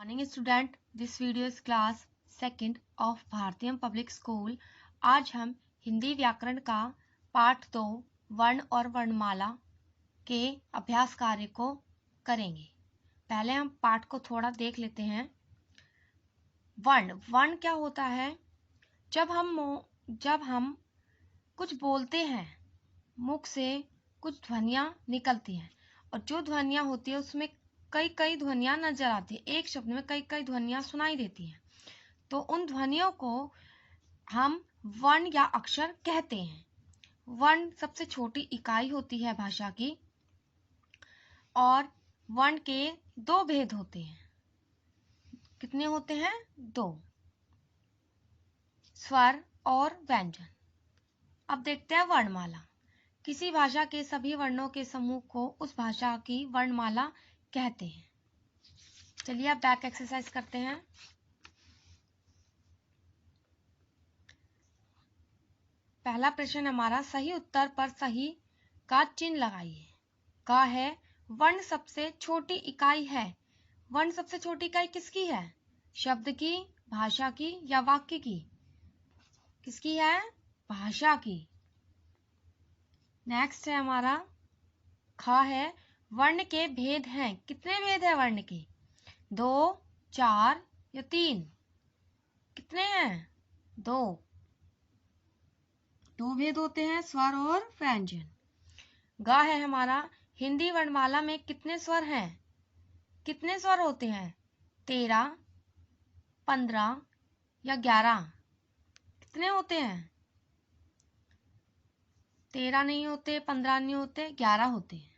Morning student, this video is class second of भारतीय public school. आज हम हिंदी व्याकरण का पाठ 2 वर्ण और वर्णमाला के अभ्यास कार्य को करेंगे। पहले हम पाठ को थोड़ा देख लेते हैं। वर्ण क्या होता है? जब हम कुछ बोलते हैं, मुख से कुछ ध्वनियां निकलती हैं और जो ध्वनियां होती है उसमें कई ध्वनियां नजर आती है। एक शब्द में कई ध्वनियां सुनाई देती हैं, तो उन ध्वनियों को हम वर्ण या अक्षर कहते हैं। वर्ण सबसे छोटी इकाई होती है भाषा की और वर्ण के दो भेद होते हैं। कितने होते हैं? 2, स्वर और व्यंजन। अब देखते हैं वर्णमाला। किसी भाषा के सभी वर्णों के समूह को उस भाषा की वर्णमाला कहते हैं। चलिए अब बैक एक्सरसाइज करते हैं। पहला प्रश्न हमारा, सही उत्तर पर सही का चिन्ह लगाइए। का है वर्ण सबसे छोटी इकाई है। वर्ण सबसे छोटी इकाई किसकी है? शब्द की, भाषा की या वाक्य की? किसकी है? भाषा की। नेक्स्ट है हमारा, ख है वर्ण के भेद हैं। कितने भेद है वर्ण के? 2, 4 या 3? कितने हैं? 2 भेद होते हैं, स्वर और व्यंजन। ग है हमारा, हिंदी वर्णमाला में कितने स्वर हैं? कितने स्वर होते हैं? 13, 15 या 11? कितने होते हैं? 13 नहीं होते, 15 नहीं होते, 11 होते हैं।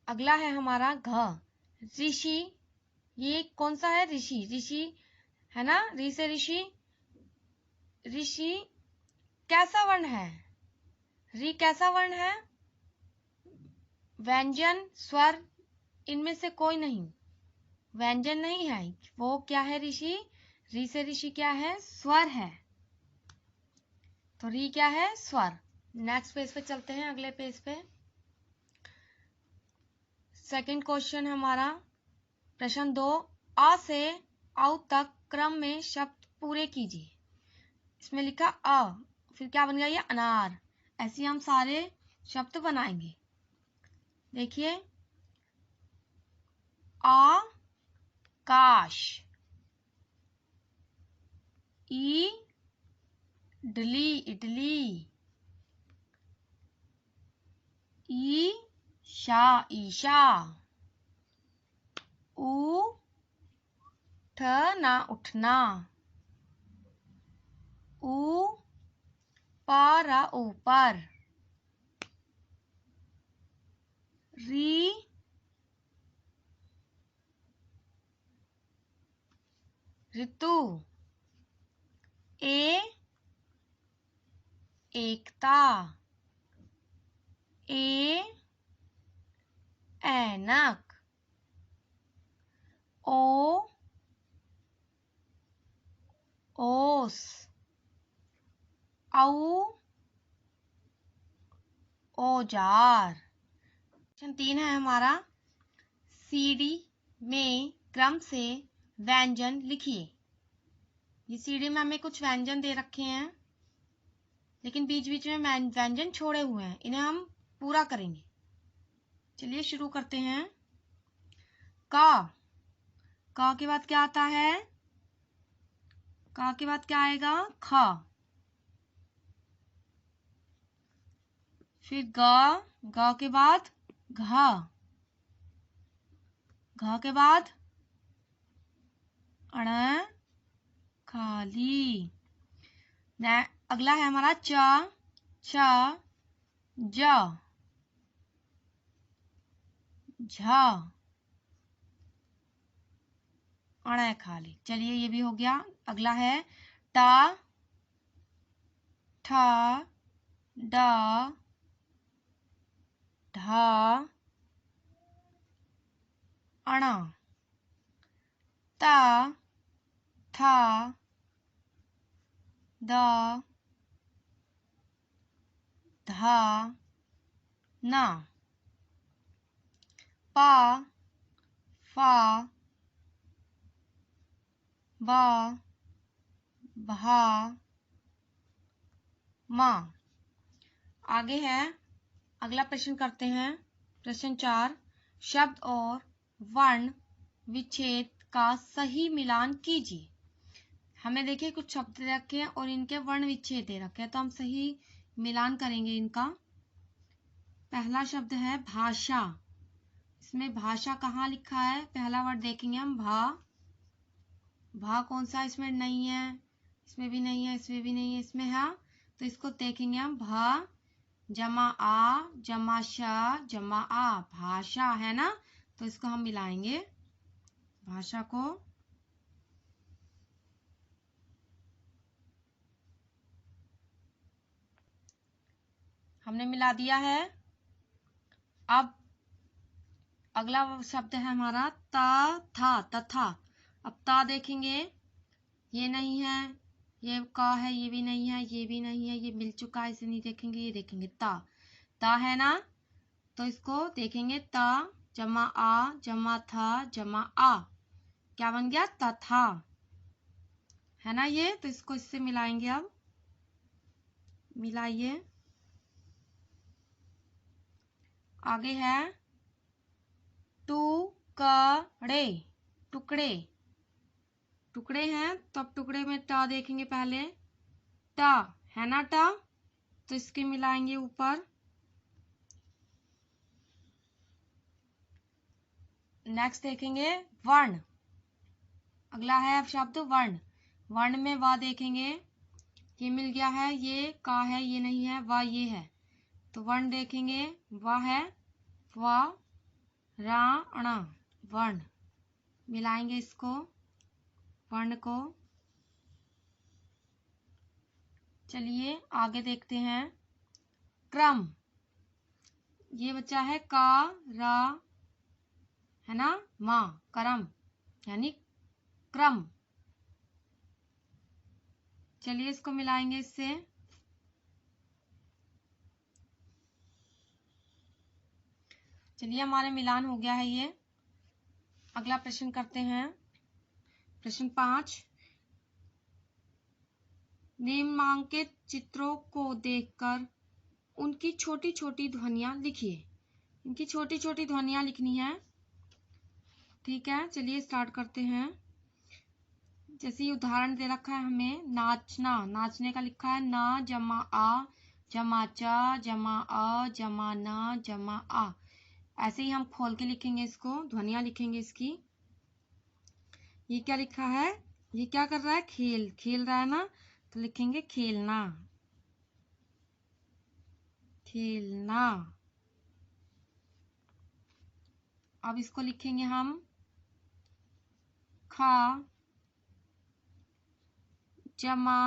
अगला है हमारा घ, ऋषि। ये कौन सा है? ऋषि है ना, ऋ से ऋषि। ऋषि कैसा वर्ण है? ऋ कैसा वर्ण है? व्यंजन, स्वर, इनमें से कोई नहीं। व्यंजन नहीं है, वो क्या है? ऋषि। ऋ से ऋषि क्या है? स्वर है। तो ऋ क्या है? स्वर। नेक्स्ट पेज पे चलते हैं, अगले पेज पे। सेकंड क्वेश्चन हमारा, प्रश्न 2, अ से औ तक क्रम में शब्द पूरे कीजिए। इसमें लिखा अ, फिर क्या बन गया? ये अनार। ऐसे हम सारे शब्द बनाएंगे। देखिए, आकाश, इडली, ईशा, उठना, ऊपर, ऊपर, ऋतु, एकता, ऐनक, ओस, औजार। 3 है हमारा, सीडी में क्रम से व्यंजन लिखिए। ये सीडी में हमें कुछ व्यंजन दे रखे हैं, लेकिन बीच बीच में व्यंजन छोड़े हुए हैं, इन्हें हम पूरा करेंगे। चलिए शुरू करते हैं। का के बाद क्या आता है? का के बाद क्या आएगा? ख। फिर ग के बाद घ, घ के बाद अण, खाली। अगला है हमारा च, ज, झ, अण, खाली। चलिए ये भी हो गया। अगला है ट, ठ, ड, ढ, अण, त, थ, द, ध, न, प, फा, बा, भा, मा। आगे है, अगला प्रश्न करते हैं। प्रश्न 4, शब्द और वर्ण विच्छेद का सही मिलान कीजिए। हमें देखिए कुछ शब्द दे रखे हैं और इनके वर्ण विच्छेद दे रखे हैं, तो हम सही मिलान करेंगे इनका। पहला शब्द है भाषा। इसमें भाषा कहाँ लिखा है? पहला वर्ड देखेंगे हम, भा। भा कौन सा इसमें नहीं है? इसमें भी नहीं है, इसमें भी नहीं है, इसमें है। तो इसको देखेंगे हम, भा जमा आ जमा शा जमा आ, भाषा है ना। तो इसको हम मिलाएंगे, भाषा को। हमने मिला दिया है। अब अगला शब्द है हमारा ता था, तथा। अब ता देखेंगे, ये नहीं है, ये का है, ये भी नहीं है, ये भी नहीं है, ये मिल चुका है, इसे नहीं देखेंगे। ये देखेंगे ता है ना। तो इसको देखेंगे, ता जमा आ जमा था जमा आ, क्या बन गया? तथा, है ना ये। तो इसको इससे मिलाएंगे। अब मिलाइए। आगे है टुकड़े, टुकड़े। टुकड़े हैं तो अब टुकड़े में टा देखेंगे पहले, टा है ना टा। तो इसके मिलाएंगे ऊपर। नेक्स्ट देखेंगे वर्ण। अगला है अब शब्द वर्ण। वर्ण में वा देखेंगे, ये मिल गया है, ये का है, ये नहीं है, वा ये है। तो वर्ण देखेंगे, वा है, वा रा अणा, वर्ण। मिलाएंगे इसको, वर्ण को। चलिए आगे देखते हैं। क्रम, ये बच्चा है का रा, है ना, मा, करम यानी क्रम। चलिए इसको मिलाएंगे इससे। चलिए हमारे मिलान हो गया है ये। अगला प्रश्न करते हैं। प्रश्न 5, निम्नांकित चित्रों को देखकर उनकी छोटी छोटी ध्वनियां लिखिए। इनकी छोटी छोटी ध्वनियां लिखनी है, ठीक है। चलिए स्टार्ट करते हैं। जैसे उदाहरण दे रखा है हमें, नाचना, नाचने का लिखा है ना जमा आ जमा चा जमा आ जमा ना जमा आ। ऐसे ही हम खोल के लिखेंगे इसको, ध्वनियां लिखेंगे इसकी। ये क्या लिखा है? ये क्या कर रहा है? खेल, खेल रहा है ना। तो लिखेंगे खेलना, खेलना। अब इसको लिखेंगे हम खा जमा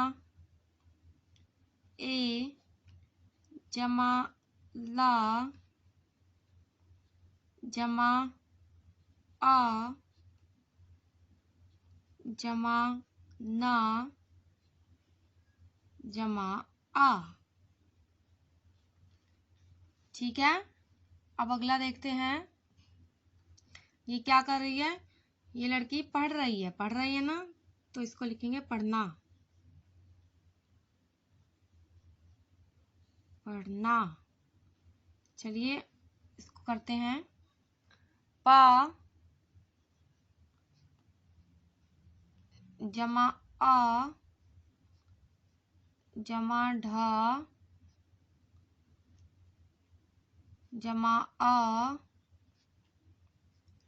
ए जमा ला जमा आ जमा ना जमा आ, ठीक है। अब अगला देखते हैं। ये क्या कर रही है? ये लड़की पढ़ रही है, पढ़ रही है ना। तो इसको लिखेंगे पढ़ना, पढ़ना। चलिए इसको करते हैं। पा जमा आ जमा ढा जमा आ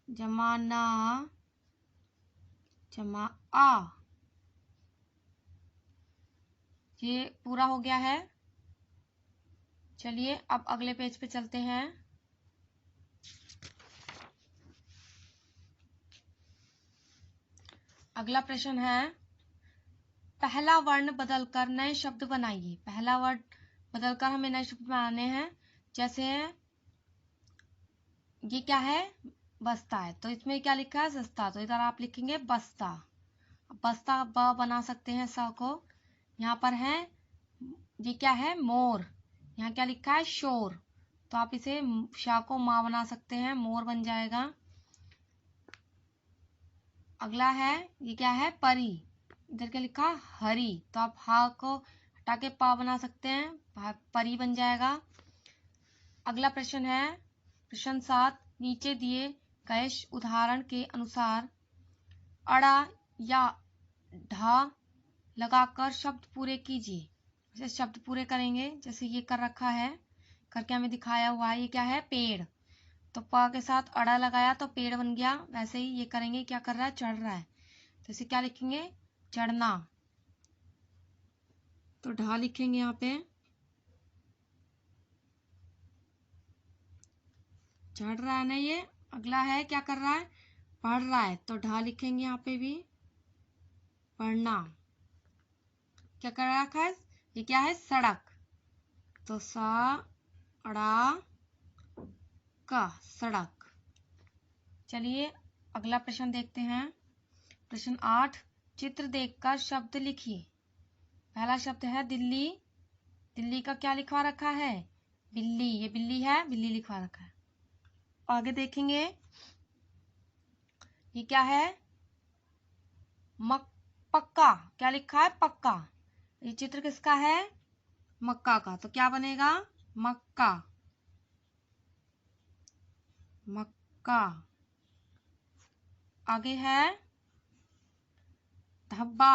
जमा ना जमा आ। ये पूरा हो गया है। चलिए अब अगले पेज पे चलते हैं। अगला प्रश्न है, पहला वर्ण बदलकर नए शब्द बनाइए। पहला वर्ण बदलकर हमें नए शब्द बनाने हैं। जैसे ये क्या है? बस्ता है, तो इसमें क्या लिखा है? सस्ता। तो इधर आप लिखेंगे बस्ता। बस्ता ब बना सकते हैं स को। यहाँ पर है, ये क्या है? मोर। यहाँ क्या लिखा है? शोर। तो आप इसे शा को माँ बना सकते हैं, मोर बन जाएगा। अगला है, ये क्या है, परी। इधर क्या लिखा, हरी, तो आप हा को हटा के पा बना सकते हैं, परी बन जाएगा। अगला प्रश्न है प्रश्न 7, नीचे दिए गए उदाहरण के अनुसार अड़ा या ढा लगाकर शब्द पूरे कीजिए। जैसे शब्द पूरे करेंगे, जैसे ये कर रखा है, करके हमें दिखाया हुआ है, ये क्या है, पेड़। तो प के साथ अड़ा लगाया तो पेड़ बन गया। वैसे ही ये करेंगे, क्या कर रहा है, चढ़ रहा है, तो इसे क्या लिखेंगे, चढ़ना। तो ढा लिखेंगे यहाँ पे, चढ़ रहा है ना ये। अगला है, क्या कर रहा है, पढ़ रहा है, तो ढा लिखेंगे यहाँ पे भी, पढ़ना। क्या कर रखा है, ये क्या है, सड़क, तो सा अड़ा का, सड़क। चलिए अगला प्रश्न देखते हैं। प्रश्न 8, चित्र देखकर शब्द लिखिए। पहला शब्द है दिल्ली। दिल्ली का क्या लिखवा रखा है, बिल्ली। ये बिल्ली है, बिल्ली लिखवा रखा है। आगे देखेंगे, ये क्या है, पक्का। क्या लिखा है, पक्का। ये चित्र किसका है, मक्का का, तो क्या बनेगा, मक्का, मक्का। आगे है धब्बा,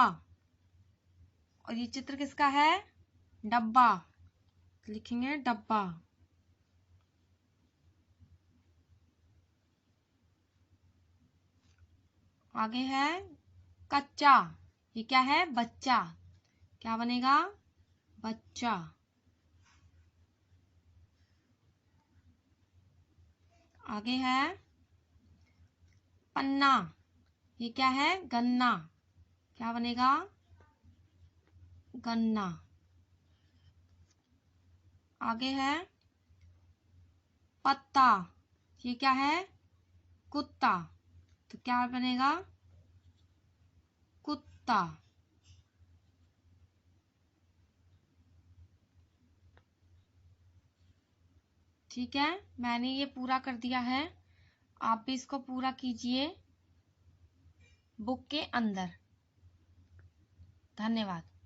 और ये चित्र किसका है, डब्बा, लिखेंगे डब्बा। आगे है कच्चा, ये क्या है, बच्चा। क्या बनेगा, बच्चा। आगे है पन्ना, ये क्या है, गन्ना। क्या बनेगा, गन्ना। आगे है पत्ता, ये क्या है, कुत्ता, तो क्या बनेगा, कुत्ता। ठीक है, मैंने ये पूरा कर दिया है, आप भी इसको पूरा कीजिए बुक के अंदर। धन्यवाद।